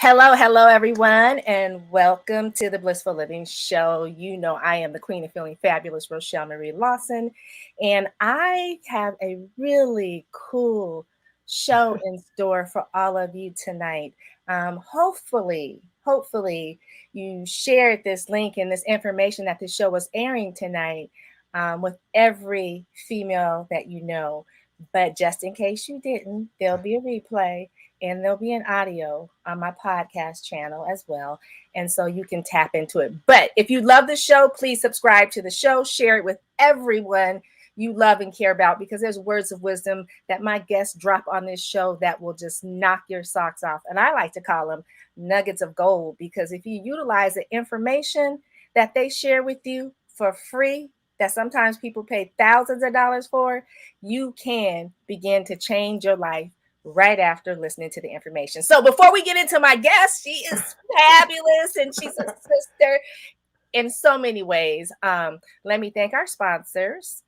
Hello, everyone, and welcome to the Blissful Living Show. You know, I am the queen of feeling fabulous, Rochelle Marie Lawson, and I have a really cool show in store for all of you tonight. Hopefully, you shared this link and this information that the show was airing tonight with every female that you know. But just in case you didn't, there'll be a replay and there'll be an audio on my podcast channel as well. And so you can tap into it. But if you love the show, please subscribe to the show, share it with everyone you love and care about, because there's words of wisdom that my guests drop on this show that will just knock your socks off. And I like to call them nuggets of gold, because if you utilize the information that they share with you for free, that sometimes people pay thousands of dollars for, you can begin to change your life right after listening to the information. So before we get into my guest, she is fabulous and she's a sister in so many ways. Let me thank our sponsors,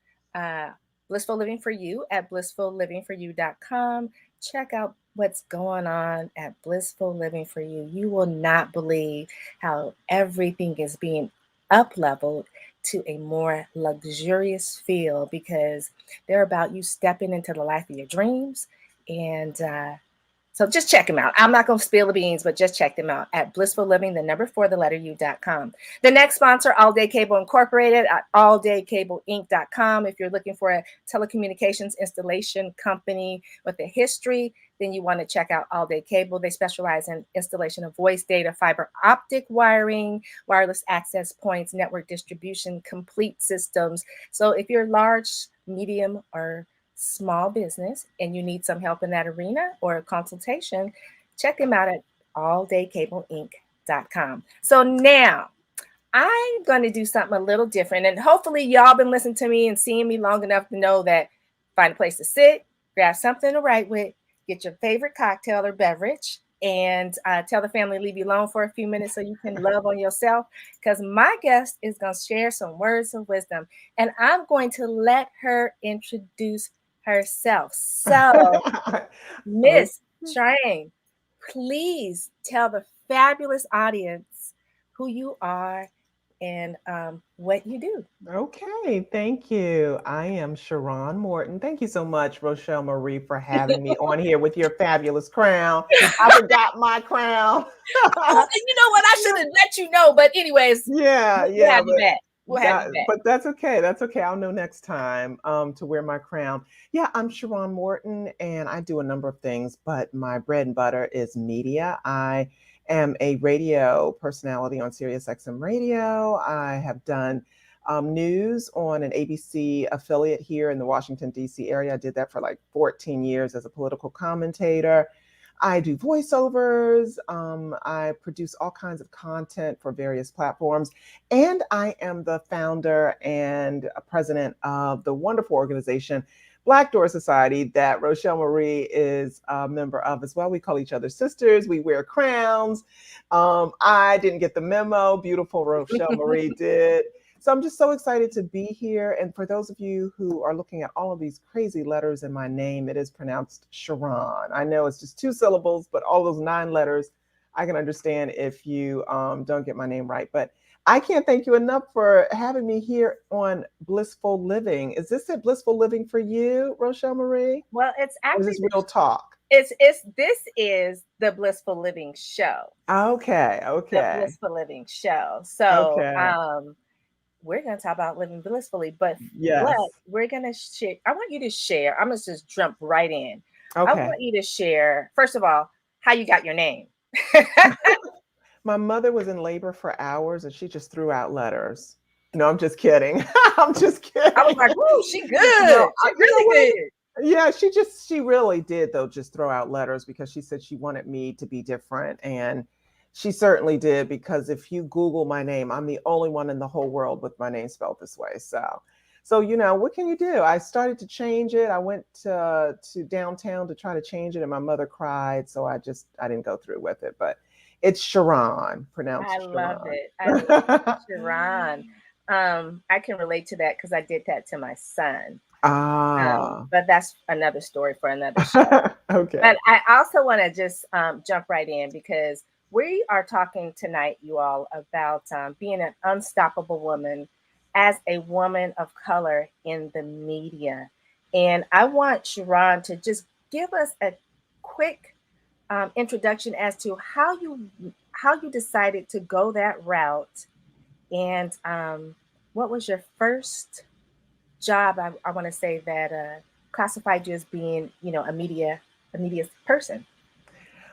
Blissful Living for You at blissfullivingforyou.com. Check out what's going on at Blissful Living for You. You will not believe how everything is being up leveled to a more luxurious feel, because they're about you stepping into the life of your dreams. And so just check them out. I'm not going to spill the beans, but just check them out at blissfulliving.u.com. The next sponsor, All Day Cable Incorporated at alldaycableinc.com. If you're looking for a telecommunications installation company with a history, then you want to check out All Day Cable. They specialize in installation of voice, data, fiber optic wiring, wireless access points, network distribution, complete systems. So if you're large, medium, or small business and you need some help in that arena or a consultation, check them out at alldaycableinc.com. So now I'm going to do something a little different, and hopefully y'all been listening to me and seeing me long enough to know that find a place to sit, grab something to write with, get your favorite cocktail or beverage, and tell the family leave you alone for a few minutes so you can love on yourself, because my guest is going to share some words of wisdom, and I'm going to let her introduce herself. So, Miss Sharon, please tell the fabulous audience who you are and what you do. Okay, thank you. I am Sharon Morton. Thank you so much, Rochelle Marie, for having me on here with your fabulous crown. I forgot my crown. Oh, and you know what? I should have let you know, but anyways, Yeah, we'll yeah, have you back. We'll have you back. but that's okay. That's okay. I'll know next time to wear my crown. Yeah, I'm Sharon Morton, and I do a number of things, but my bread and butter is media. I am a radio personality on Sirius XM Radio. I have done news on an ABC affiliate here in the Washington, D.C. area. I did that for like 14 years as a political commentator. I do voiceovers. I produce all kinds of content for various platforms. And I am the founder and president of the wonderful organization, Black Door Society, that Rochelle Marie is a member of as well. We call each other sisters. We wear crowns. I didn't get the memo. Beautiful Rochelle Marie did. So I'm just so excited to be here. And for those of you who are looking at all of these crazy letters in my name, it is pronounced Sharon. I know it's just 2 syllables, but all those 9 letters, I can understand if you don't get my name right. But I can't thank you enough for having me here on Blissful Living. Is this it, Blissful Living for you, Rochelle Marie? Well, it's Or is actually this real talk? it's this is the Blissful Living Show. Okay, The okay, Blissful Living Show. So okay. we're gonna talk about living blissfully, but Yes. we're gonna share. I want you to share. I'm gonna just jump right in. I Okay. want you to share, first of all, how you got your name. My mother was in labor for hours and she just threw out letters. No, I'm just kidding. I'm just I was kidding. like, "Ooh, she No, good. She you know what? really good." Yeah, she really did though, just throw out letters because she said she wanted me to be different. And she certainly did, because if you Google my name, I'm the only one in the whole world with my name spelled this way. So what can you do? I started to change it. I went to downtown to try to change it, and my mother cried, so I didn't go through with it. But it's Sharon, I pronounced love Sharon. it. I love it, Sharon. I can relate to that because I did that to my son. Ah, But that's another story for another show. okay. But I also want to just jump right in, because We are talking tonight, you all, about being an unstoppable woman as a woman of color in the media. And I want Sharon to just give us a quick introduction as to how you decided to go that route, and what was your first job? I want to say that classified you as being, a media person.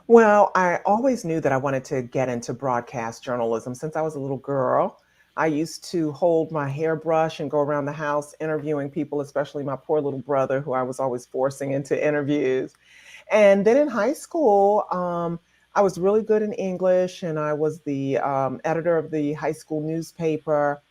Well, I always knew that I wanted to get into broadcast journalism since I was a little girl. I used to hold my hairbrush and go around the house interviewing people, especially my poor little brother, who I was always forcing into interviews. And then in high school, I was really good in English, and I was the editor of the high school newspaper.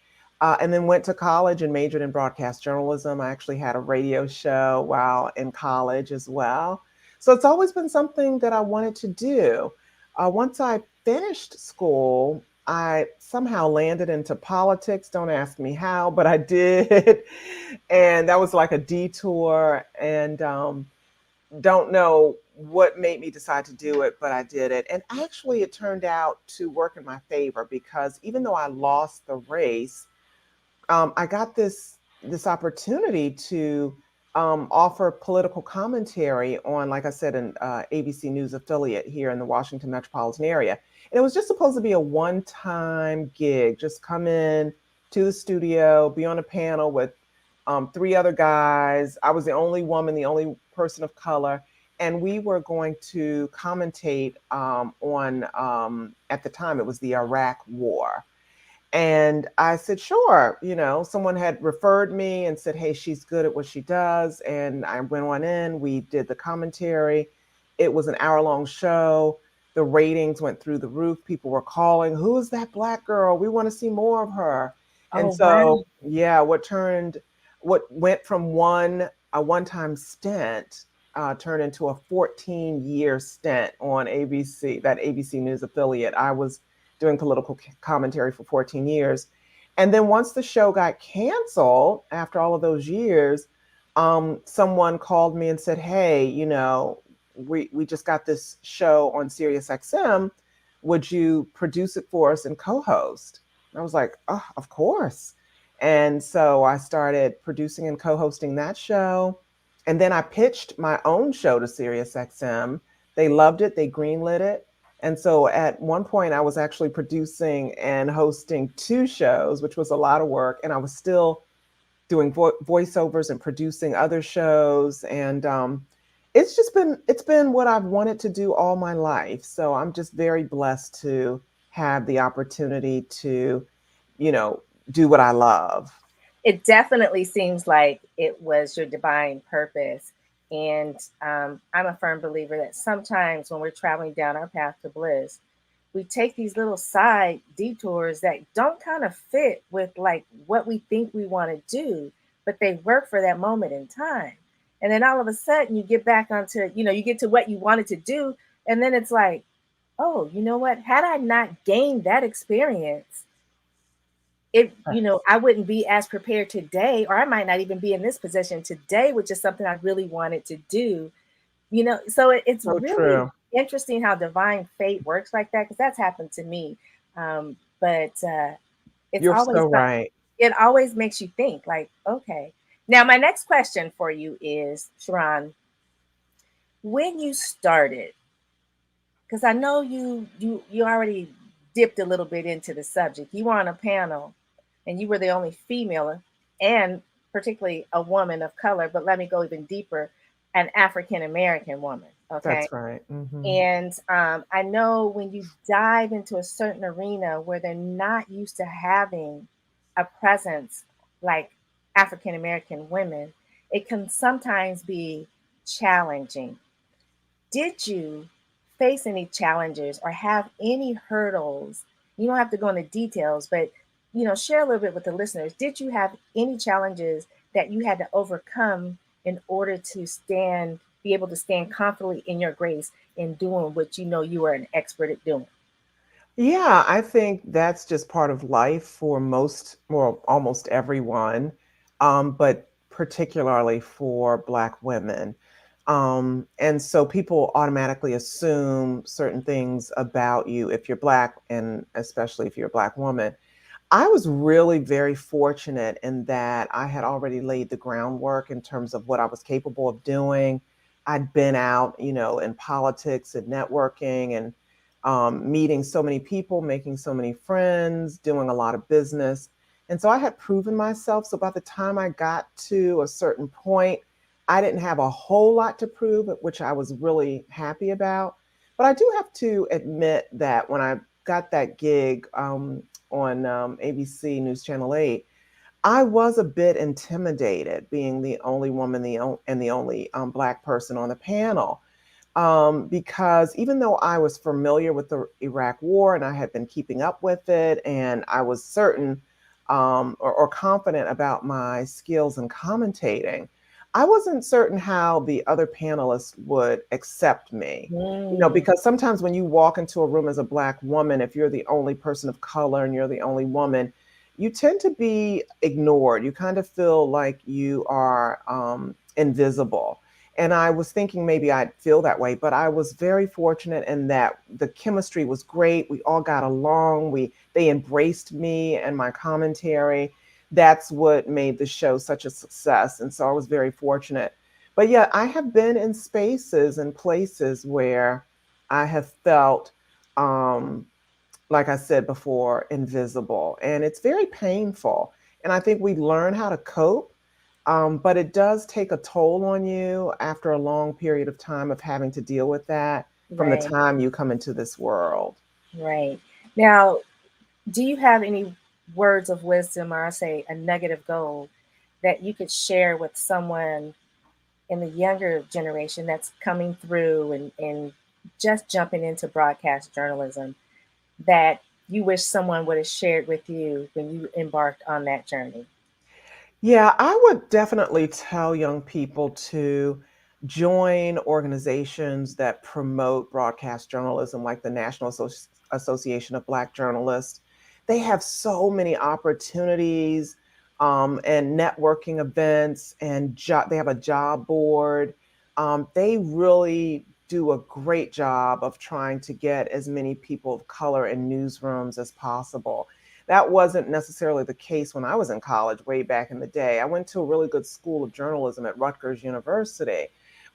And then went to college and majored in broadcast journalism. I actually had a radio show while in college as well. So it's always been something that I wanted to do. Once I finished school, I somehow landed into politics. Don't ask me how, but I did. And that was like a detour. And don't know what made me decide to do it, but I did it. And actually, it turned out to work in my favor because even though I lost the race, I got this opportunity to offer political commentary on, like I said, an ABC News affiliate here in the Washington metropolitan area. And it was just supposed to be a one-time gig. Just come in to the studio, be on a panel with three other guys. I was the only woman, the only person of color. And we were going to commentate on, at the time, it was the Iraq War. And I said, sure. Someone had referred me and said, hey, she's good at what she does. And I went on in, we did the commentary. It was an hour-long show. The ratings went through the roof. People were calling, who is that Black girl? We want to see more of her. And Oh, wow. so, yeah, what went from a one-time stint turned into a 14-year stint on ABC, that ABC News affiliate. I was doing political commentary for 14 years. And then once the show got canceled, after all of those years, someone called me and said, hey, we just got this show on Sirius XM. Would you produce it for us and co-host? I was like, oh, of course. And so I started producing and co-hosting that show. And then I pitched my own show to Sirius XM. They loved it. They greenlit it. And so at one point, I was actually producing and hosting two shows, which was a lot of work. And I was still doing voiceovers and producing other shows. And it's been what I've wanted to do all my life. So I'm just very blessed to have the opportunity to, you know, do what I love. It definitely seems like it was your divine purpose. And I'm a firm believer that sometimes when we're traveling down our path to bliss, we take these little side detours that don't kind of fit with like what we think we want to do, but they work for that moment in time. And then all of a sudden you get back onto, you get to what you wanted to do. And then it's like, oh, you know what? Had I not gained that experience, I wouldn't be as prepared today, or I might not even be in this position today, which is something I really wanted to do. So it's So really true. interesting how divine fate works like that, because that's happened to me. But it's You're always so right. it always makes you think, like, okay. Now, my next question for you is, Sharon, when you started, because I know you already dipped a little bit into the subject. You were on a panel, and you were the only female, and particularly a woman of color. But let me go even deeper, an African American woman. Okay, That's right. and I know when you dive into a certain arena where they're not used to having a presence like African American women, it can sometimes be challenging. Did you face any challenges or have any hurdles? You don't have to go into details, but share a little bit with the listeners. Did you have any challenges that you had to overcome in order to be able to stand confidently in your grace in doing what you know you are an expert at doing? Yeah, I think that's just part of life for most, well, almost everyone, but particularly for Black women. And so people automatically assume certain things about you if you're Black, and especially if you're a Black woman. I was really very fortunate in that I had already laid the groundwork in terms of what I was capable of doing. I'd been out, in politics and networking and meeting so many people, making so many friends, doing a lot of business. And so I had proven myself. So by the time I got to a certain point, I didn't have a whole lot to prove, which I was really happy about. But I do have to admit that when I got that gig, on ABC News Channel 8, I was a bit intimidated being the only woman, and the only Black person on the panel. Because even though I was familiar with the Iraq War and I had been keeping up with it, and I was certain, or confident about my skills in commentating, I wasn't certain how the other panelists would accept me. Mm, Because sometimes when you walk into a room as a Black woman, if you're the only person of color and you're the only woman, you tend to be ignored. You kind of feel like you are invisible. And I was thinking maybe I'd feel that way, but I was very fortunate in that the chemistry was great. We all got along. They embraced me and my commentary. That's what made the show such a success. And so I was very fortunate. But yeah, I have been in spaces and places where I have felt, um, like I said before, invisible. And it's very painful. And I think we learn how to cope, but it does take a toll on you after a long period of time of having to deal with that from the right, time you come into this world. right. Now, do you have any words of wisdom, or I say a nugget of gold, that you could share with someone in the younger generation that's coming through and just jumping into broadcast journalism that you wish someone would have shared with you when you embarked on that journey? Yeah, I would definitely tell young people to join organizations that promote broadcast journalism, like the Association of Black Journalists. They have so many opportunities, and networking events, and they have a job board. They really do a great job of trying to get as many people of color in newsrooms as possible. That wasn't necessarily the case when I was in college way back in the day. I went to a really good school of journalism at Rutgers University,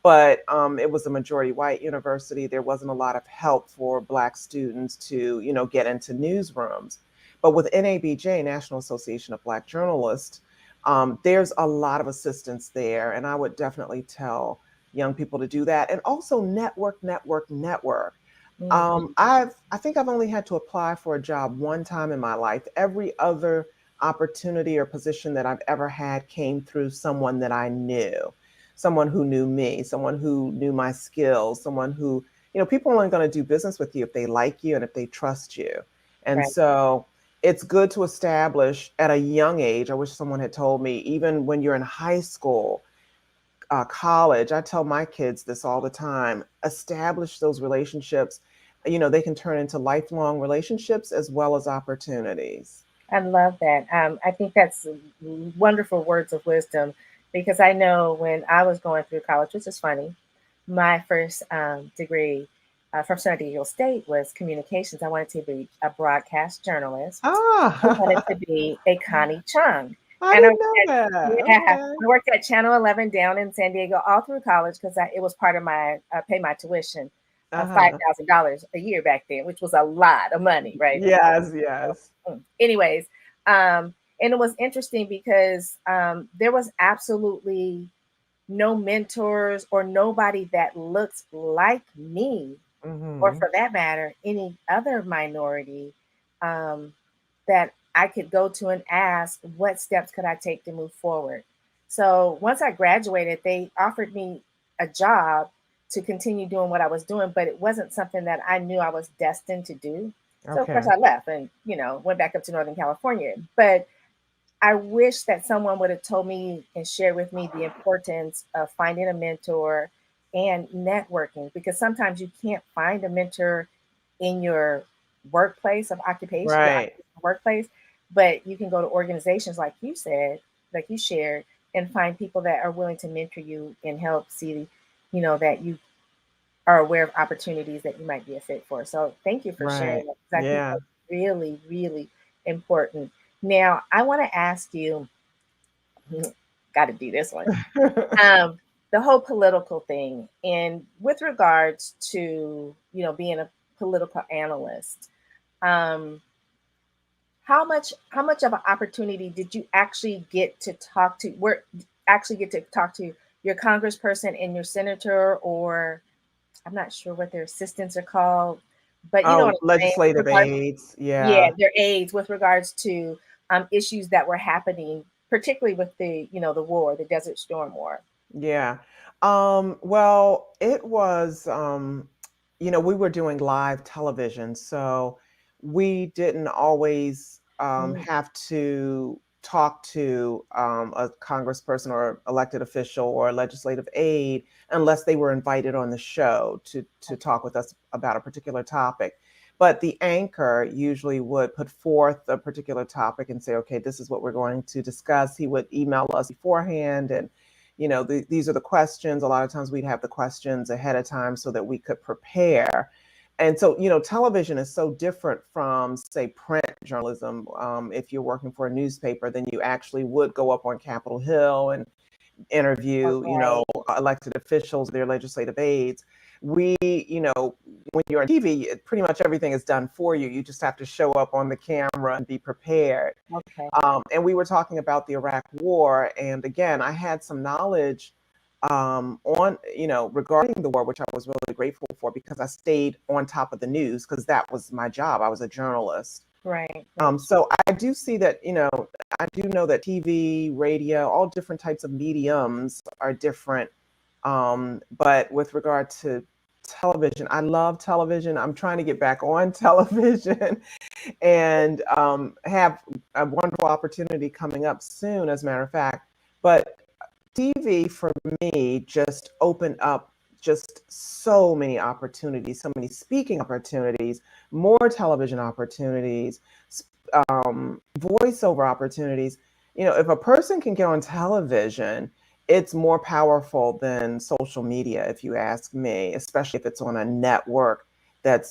but it was a majority white university. There wasn't a lot of help for Black students to, get into newsrooms. But with NABJ, National Association of Black Journalists, there's a lot of assistance there. And I would definitely tell young people to do that. And also network, network, network. Hmm. I think I've only had to apply for a job one time in my life. Every other opportunity or position that I've ever had came through someone that I knew, someone who knew me, someone who knew my skills, someone who, people are only going to do business with you if they like you and if they trust you. And Right. so it's good to establish at a young age. I wish someone had told me, even when you're in high school, college, I tell my kids this all the time: establish those relationships. They can turn into lifelong relationships as well as opportunities. I love that. I think that's wonderful words of wisdom because I know when I was going through college, which is funny, my first degree from San Diego State was communications. I wanted to be a broadcast journalist. I wanted Ah, to be a Connie Chung. I And I didn't worked know at, that. yeah, Okay. I worked at Channel 11 down in San Diego all through college because it was part of my pay my tuition of Uh-huh. $5,000 a year back then, which was a lot of money, right? Yes, yes. Anyways, and it was interesting because there was absolutely no mentors or nobody that looked like me, or Hmm. for that matter, any other minority um, that I could go to and ask what steps could I take to move forward. So once I graduated, they offered me a job to continue doing what I was doing, but it wasn't something that I knew I was destined to do. So of course Okay. I left and went back up to Northern California. But I wish that someone would have told me and shared with me the importance of finding a mentor and networking, because sometimes you can't find a mentor in your workplace of occupation, your Right. occupational workplace, but you can go to organizations like you said, like you shared, and find people that are willing to mentor you and help see, that you are aware of opportunities that you might be a fit for. So thank you for sharing Right. that, because I think Yeah. that's really, really important. Now, I want to ask you, got to do this one. Um, the whole political thing, and with regards to being a political analyst, um, how much of an opportunity did you actually get to talk to? Where actually get to talk to your congressperson and your senator, or I'm not sure what their assistants are called, but you know what Oh, I'm saying. With legislative regards, aides. yeah, Yeah. their aides with regards to issues that were happening, particularly with the war, the Desert Storm War. Yeah. Well, it was, we were doing live television, so we didn't always Mm, have to talk to a congressperson or elected official or legislative aide unless they were invited on the show to talk with us about a particular topic. But the anchor usually would put forth a particular topic and say, okay, this is what we're going to discuss. He would email us beforehand and these are the questions. A lot of times we'd have the questions ahead of time so that we could prepare. And so, television is so different from, say, print journalism. If you're working for a newspaper, then you actually would go up on Capitol Hill and interview, right. elected officials, their legislative aides. We, when you're on TV, pretty much everything is done for you. You just have to show up on the camera and be prepared. Okay. And we were talking about the Iraq War, and again, I had some knowledge on, regarding the war, which I was really grateful for because I stayed on top of the news because that was my job. I was a journalist. Right. Right. So I do see that, I do know that TV, radio, all different types of mediums are different. But with regard to television, I love television. I'm trying to get back on television and have a wonderful opportunity coming up soon, as a matter of fact. But TV for me just opened up just so many opportunities, so many speaking opportunities, more television opportunities, voiceover opportunities. If a person can get on television, it's more powerful than social media, if you ask me, especially if it's on a network that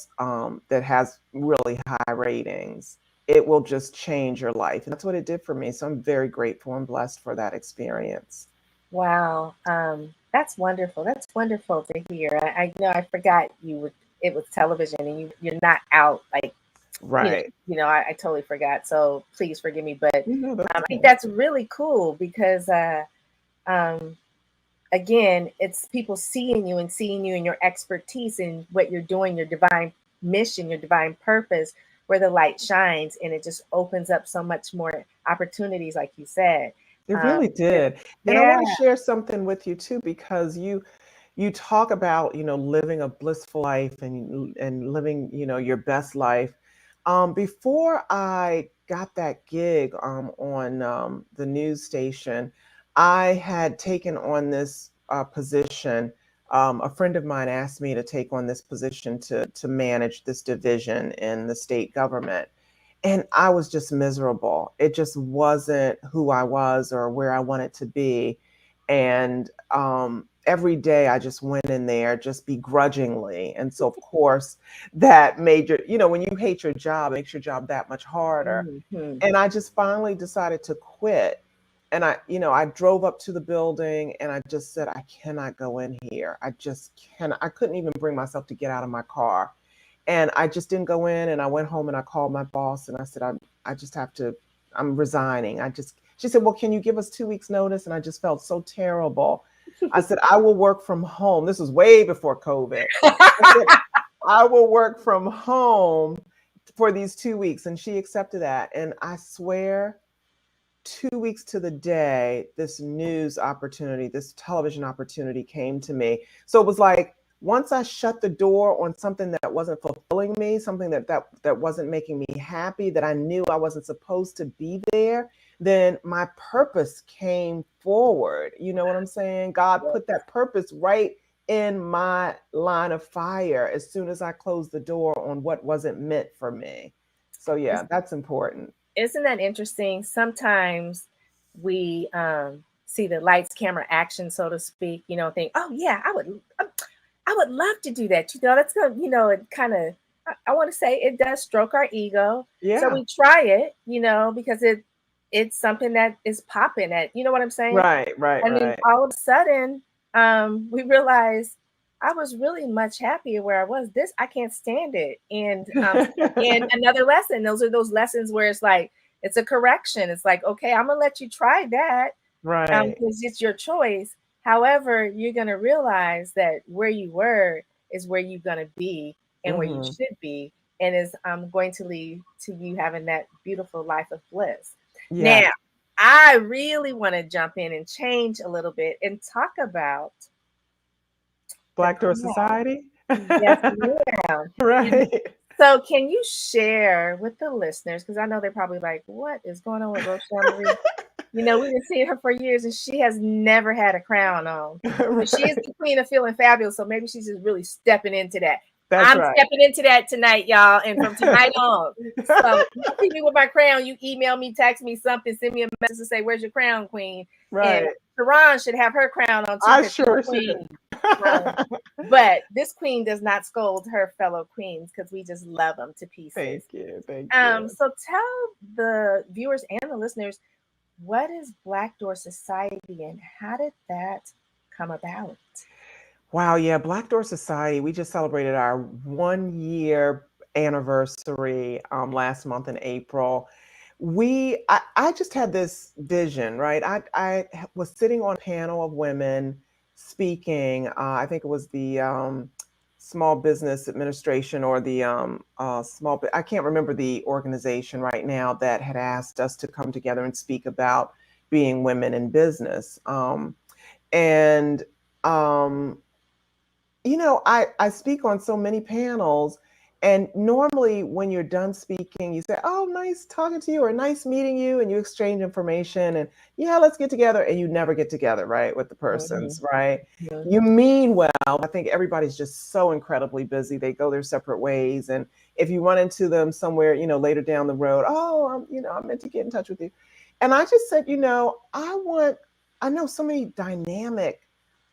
has really high ratings. It will just change your life. And that's what it did for me. So I'm very grateful and blessed for that experience. Wow. That's wonderful. That's wonderful to hear. I know I forgot you would it was television and you're not out like Right. I totally forgot. So please forgive me. But That's I think okay. that's really cool because um again, it's people seeing you and your expertise and what you're doing, your divine mission, your divine purpose, where the light shines, and it just opens up so much more opportunities, like you said. It Um, really did. And I yeah. want to share something with you too, because you talk about, living a blissful life and living, your best life. Before I got that gig on the news station, I had taken on this position. A friend of mine asked me to take on this position to manage this division in the state government. And I was just miserable. It just wasn't who I was or where I wanted to be. And every day I just went in there just begrudgingly. And so, of course, that made when you hate your job, it makes your job that much harder. Mhm. And I just finally decided to quit. And I drove up to the building and I just said, I cannot go in here. I just cannot. I couldn't even bring myself to get out of my car. And I just didn't go in, and I went home and I called my boss and I said, I just have to, I'm resigning. She said, well, can you give us 2 weeks notice? And I just felt so terrible. I said, I will work from home. This was way before COVID. I said, I will work from home for these 2 weeks. And she accepted that. And I swear, 2 weeks to the day, this news opportunity, this television opportunity came to me. So it was like once I shut the door on something that wasn't fulfilling me, something that wasn't making me happy, that I knew I wasn't supposed to be there, then my purpose came forward. You know what I'm saying? God put that purpose right in my line of fire as soon as I closed the door on what wasn't meant for me. So yeah, Is- that's important. Isn't that interesting? Sometimes we see the lights, camera, action, so to speak, think, oh yeah, I would love to do that. That's gonna, it kind of, I want to say it does stroke our ego. So Yeah. we try it, because it's something that is popping at, you know what I'm saying? Right, right, And then right. all of a sudden, we realized I was really much happier where I was. This, I can't stand it. And another lesson, those are those lessons where it's like, it's a correction. It's like, okay, I'm gonna let you try that, Right. because it's your choice. However, you're gonna realize that where you were is where you're gonna be and where you Hmm. should be, and is going to lead to you having that beautiful life of bliss. Now, Yes. I really want to jump in and change a little bit and talk about the Black Door crown. Society. Yes, ma'am. And Right. so, can you share with the listeners? Because I know they're probably like, "What is going on with Rochelle Marie?" We've been seeing her for years, and she has never had a crown on. But she is Right. the queen of feeling fabulous, so maybe she's just really stepping into that. That's I'm right. stepping into that tonight, y'all, and from tonight on. So you see me with my crown, you email me, text me something, send me a message to say, "Where's your crown, queen?" And Right. Sharon should have her crown on too, I because she's sure should. queen. Um, but this queen does not scold her fellow queens because we just love them to Thank pieces. you. Thank you. So tell the viewers and the listeners, what is Black Door Society and how did that come about? Wow, yeah, Black Door Society, we just celebrated our 1 year anniversary last month in April. I just had this vision, right? I was sitting on a panel of women speaking. I think it was the Small Business Administration or the I can't remember the organization right now that had asked us to come together and speak about being women in business. And um, I speak on so many panels, and normally when you're done speaking, you say, "Oh, nice talking to you," or "Nice meeting you," and you exchange information, and "Yeah, let's get together," and you never get together, right, with the Mhm, persons, right? mhm. You mean well. I think everybody's just so incredibly busy. They go their separate ways, and if you run into them somewhere, later down the road, "Oh, I meant to get in touch with you," and I just said, I know so many dynamic,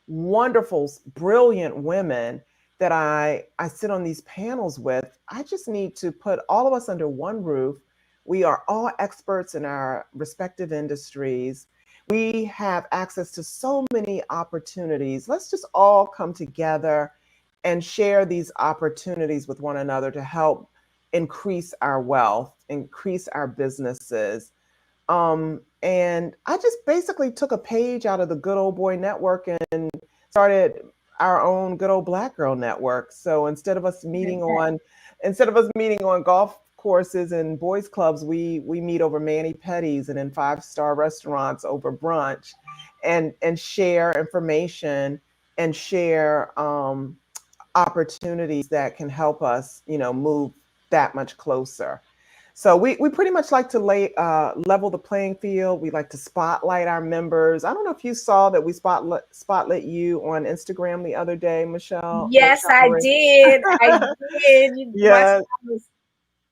wonderful, brilliant women that I sit on these panels with. I just need to put all of us under one roof. We are all experts in our respective industries. We have access to so many opportunities. Let's just all come together and share these opportunities with one another to help increase our wealth, increase our businesses. And I just basically took a page out of the Good Old Boy Network and started our own Good Old Black Girl Network. So instead of us meeting on golf courses and boys clubs, we meet over mani pedis and in 5-star restaurants over brunch, and share information and share opportunities that can help us, move that much closer. So we pretty much like to level the playing field. We like to spotlight our members. I don't know if you saw that we spotlit you on Instagram the other day, Yes, Rochelle I Marie. did. I did. My Yeah, smile was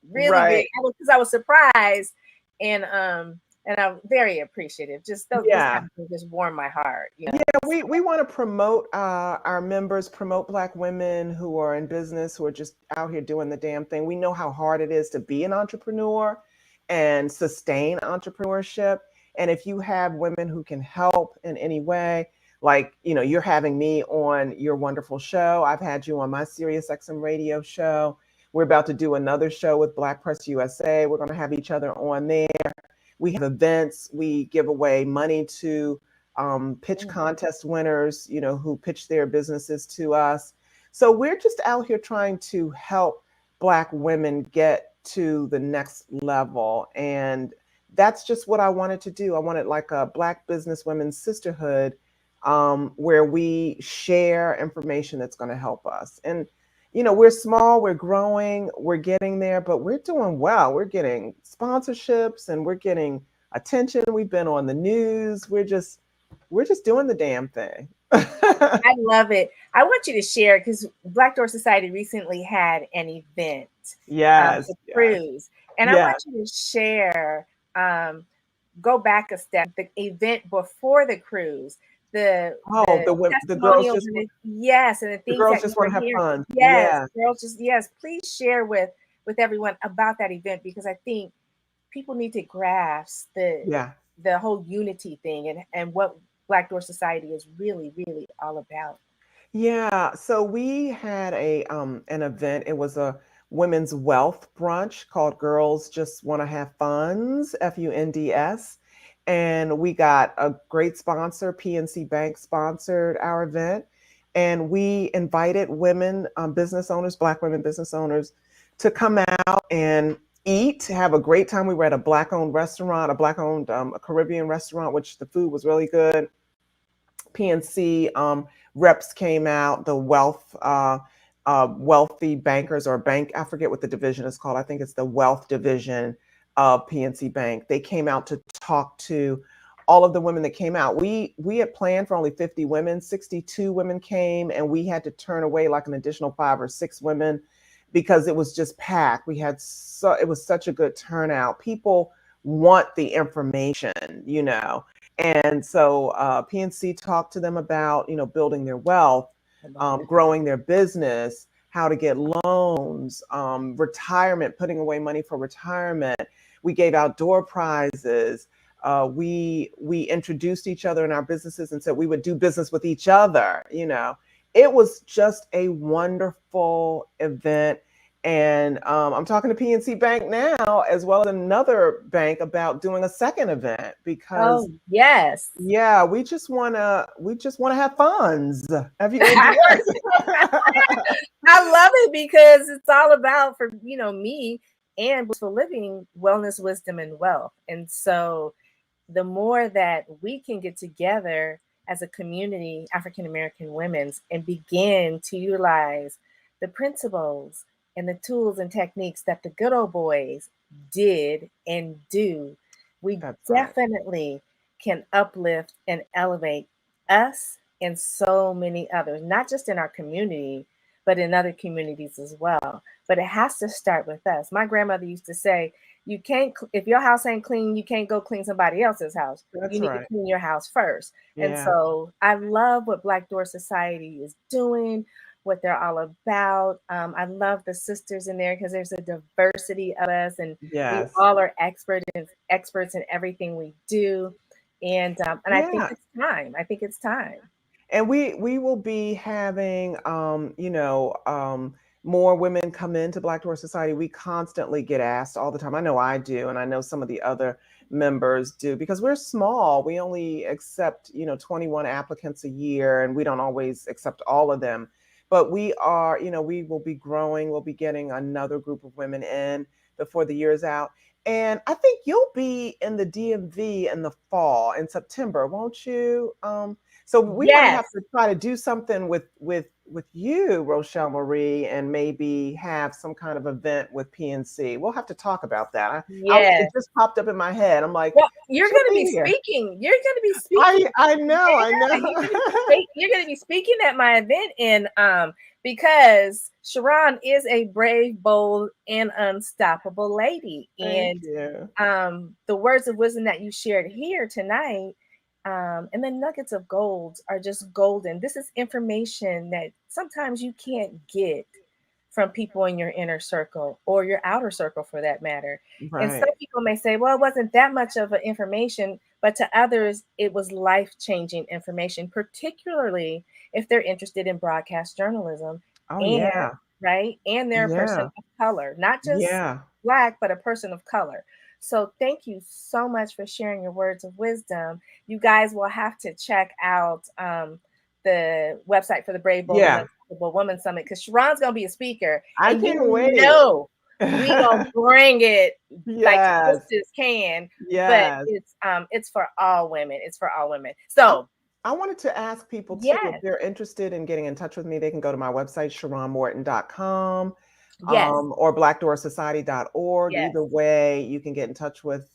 really big. right. I was surprised, and I'm very appreciative. Just those Yeah. kind of things just warm my heart. We want to promote our members, promote Black women who are in business, who are just out here doing the damn thing. We know how hard it is to be an entrepreneur and sustain entrepreneurship. And if you have women who can help in any way, like, you're having me on your wonderful show. I've had you on my Sirius XM radio show. We're about to do another show with Black Press USA. We're going to have each other on there. We have events. We give away money to pitch Mm. contest winners, who pitch their businesses to us. So we're just out here trying to help Black women get to the next level. And that's just what I wanted to do. I wanted like a Black business women's sisterhood, where we share information that's going to help us. And, we're small, we're growing, we're getting there, but we're doing well. We're getting sponsorships and we're getting attention. We've been on the news. We're just doing the damn thing. I love it. I want you to share because Black Door Society recently had an event, Yes, a yes, cruise, and I want yes. you to share. Um, go back a step. The event before the cruise, Oh, the the girls testimonials just and yes, and the the things girls that you just were want to have hearing. fun. Yes, Yeah. girls, just yes. Please share with everyone about that event, because I think people need to grasp Yeah. the whole unity thing, and what Black Door Society is really really all about. Yeah, so we had a an event. It was a women's wealth brunch called Girls Just Want to Have Funds, FUNDS. And we got a great sponsor, PNC Bank sponsored our event. And we invited women, business owners, Black women business owners, to come out and eat, have a great time. We were at a Black owned restaurant, a Black owned Caribbean restaurant, which the food was really good. PNC reps came out, the wealthy bankers or bank, I forget what the division is called. I think it's the wealth division of PNC Bank. They came out to talk to all of the women that came out. We had planned for only 50 women, 62 women came, and we had to turn away like an additional 5 or 6 women because it was just packed. It was such a good turnout. People want the information. And so PNC talked to them about, building their wealth, I love it. growing their business, how to get loans, retirement, putting away money for retirement. We gave out door prizes. We introduced each other in our businesses and said we would do business with each other. It was just a wonderful event. And I'm talking to PNC Bank now, as well as another bank, about doing a second event because, Oh yes. yeah, we just wanna have funds. FUNDS. I love it because it's all about, for me and for living, wellness, wisdom, and wealth. And so the more that we can get together as a community, African American women's, and begin to utilize the principles and the tools and techniques that the good old boys did and do, we That's right. definitely can uplift and elevate us and so many others, not just in our community, but in other communities as well. But it has to start with us. My grandmother used to say, you can't, if your house ain't clean, you can't go clean somebody else's house. You That's need to right. clean your house first. And Yeah. so I love what Black Door Society is doing, what they're all about. I love the sisters in there because there's a diversity of us, and we Yes. all are experts in everything we do. And I think Yeah. it's time. I think it's time. And we will be having more women come into Black Door Society. We constantly get asked all the time. I know I do, and I know some of the other members do, because we're small. We only accept 21 applicants a year, and we don't always accept all of them. But we will be growing. We'll be getting another group of women in before the year is out. And I think you'll be in the DMV in the fall, in September, won't you? So we might have Yes. to try to do something with you, Rochelle Marie, and maybe have some kind of event with PNC. We'll have to talk about that. It Yes. just popped up in my head. I'm like, Well, you're she'll going to be be here. speaking. You're going to be speaking. I know, I Yeah, know. you're going to be speaking at my event, and because Sharon is a brave, bold, and unstoppable lady, Thank and you. the words of wisdom that you shared here tonight, and the nuggets of gold are just golden. This is information that sometimes you can't get from people in your inner circle or your outer circle for that matter. And some Right. people may say, well, it wasn't that much of an information, but to others, it was life-changing information, particularly if they're interested in broadcast journalism Oh and yeah. right, and they're a person Yeah. of color, not just Yeah. Black, but a person of color. So thank you so much for sharing your words of wisdom. You guys will have to check out the website for the Brave, Bold, and Yeah. Unstoppable Woman Summit, because Sharon's gonna be a speaker, I and can't wait. we gonna bring it like Yes. sisters can. But Yes. it's for all women. It's for all women. I, So I wanted to ask people too, if yes, they're interested in getting in touch with me, they can go to my website, sharonmorton.com, yes, or blackdoorsociety.org. Either yes, way, you can get in touch with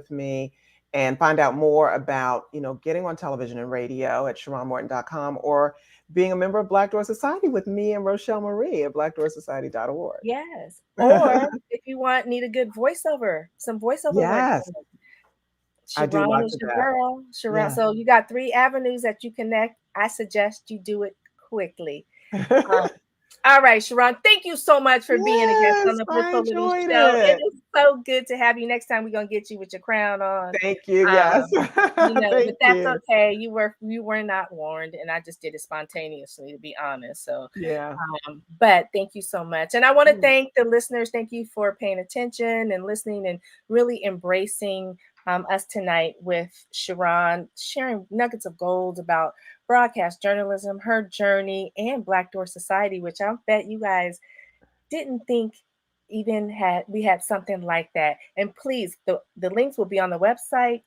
me and find out more about, getting on television and radio at sharonmorton.com, or being a member of Black Door Society with me and Rochelle Marie at blackdoorsociety.org. yes. Or if you need a good voiceover, some voiceover work. Yes. I do Sharon lots is of your that. girl. Sharon. Yeah. So you got 3 avenues that you connect. I suggest you do it quickly. Um, all right, Sharon, thank you so much for being a guest on Yes, the I Blissful Living enjoyed Show. It it. is so good to have you. Next time we're gonna get you with your crown on. Thank you. Yes. Um, but Thank that's you. okay. You were not warned, and I just did it spontaneously, to be honest. So, Yeah. but thank you so much, and I want to Mm. thank the listeners. Thank you for paying attention and listening, and really embracing us tonight with Sharon, sharing nuggets of gold about broadcast journalism, her journey, and Black Door Society, which I bet you guys didn't think even had something like that. And please, the links will be on the website.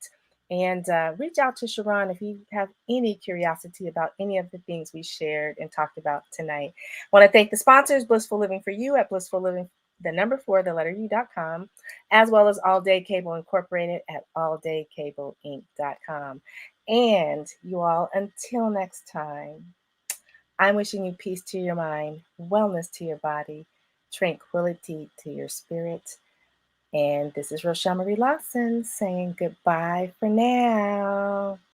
And reach out to Sharon if you have any curiosity about any of the things we shared and talked about tonight. I want to thank the sponsors, Blissful Living for You at Blissful Living, the number 4, the letter U.com, as well as All Day Cable Incorporated at alldaycableinc.com. And you all, until next time, I'm wishing you peace to your mind, wellness to your body, tranquility to your spirit. And this is Rochelle Marie Lawson saying goodbye for now.